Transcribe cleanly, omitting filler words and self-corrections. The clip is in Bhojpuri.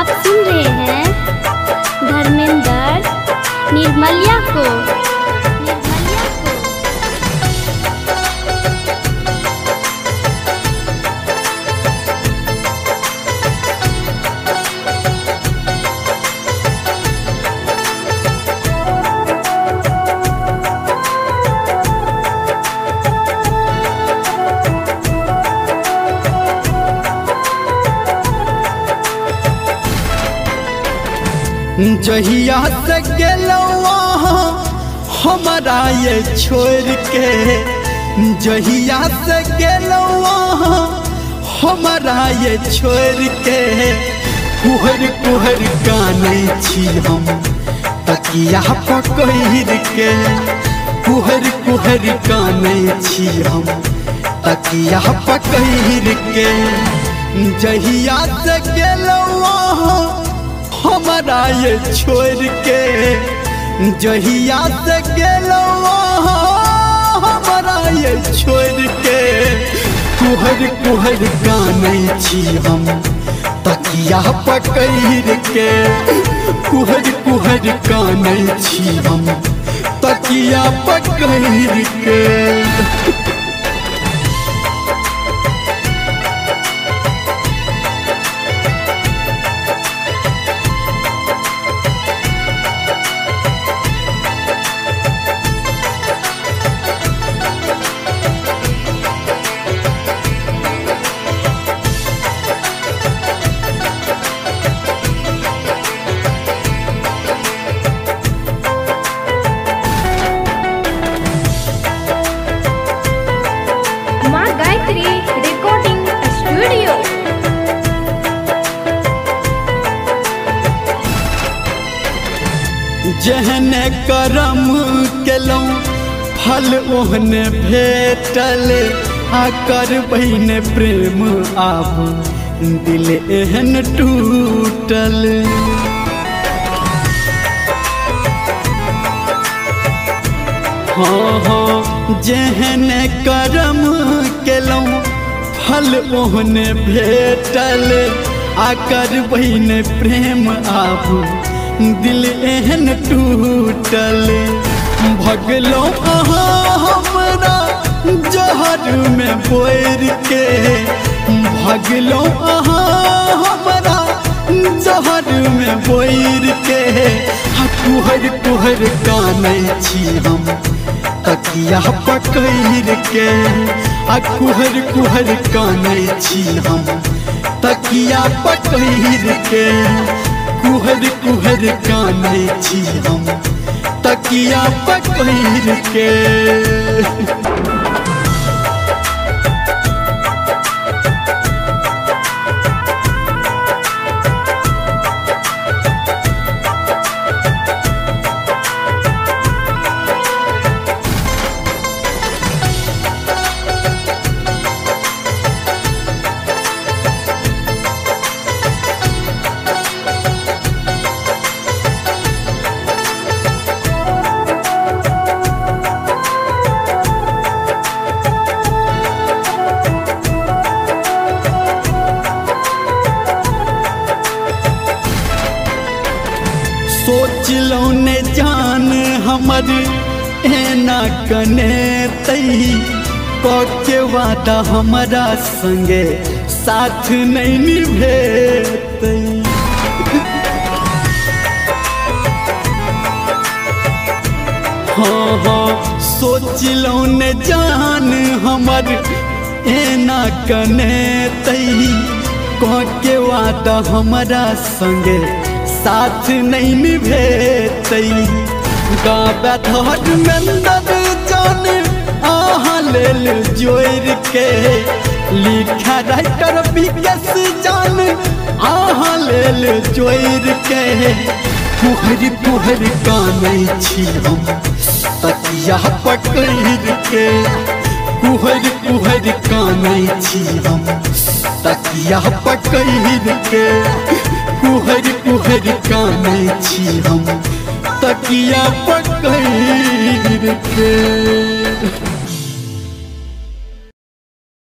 आप सुन रहे हैं धर्मेंद्र निर्मलिया को। जहिया से गेलवा हमारा ये छोड़ के, जहिया से गेलवा हमारा ये छोड़ के, कुहर कुहर काने छी हम तकिया पकड़ के, कुहर कुहर काने छी हम तकिया पकड़ के। जहिया से गेलवा हमारा ये छोड़ के, जहिया से गेलवा हमारा ये छोड़ के, कुहर कुहर काने छी हम तकिया पकड़ के, कुहर कुहर काने छी हम तकिया पकड़ के। Recording studio. जहने करम केलौं फल ओहने भेटल, आकर बहिने प्रेम आब दिल एहन टूटल। हाँ हाँ जेहने करम केलौं फल ओहने भेटल, आकर बहिने प्रेम आब दिल एहन टूटल। भगलौं अहाँ हमरा जहर में बोर के, भगलौं अहाँ हमरा जहर में बोर के, कुहर कुहर काने छी हम तकिया पकड़ के, कुहर कुहर काने छी हम तकिया पकड़ के, कुहर कुहर काने छी हम तकिया पकड़ के। सोचलौं ने जान हमर एना कने तई, के वादा हमारा संगे साथ नहीं निभेतई। हाँ हाँ सोचलौं ने जान हमर एना कने तई, के वादा हमारा संगे साथ नहीं निभेतई। गाबे धर्मेंद्र जान आहा लेल जोड़ के, लिखा राइटर विकास जान आहा लेल जोड़ के, कुहर कुहर काने छी हम तकिया पकड़ के, कुहर कुहर काने छी हम तकिया पकड़ के, कुहर कुहर काने छी हम तकिया पकड़ के।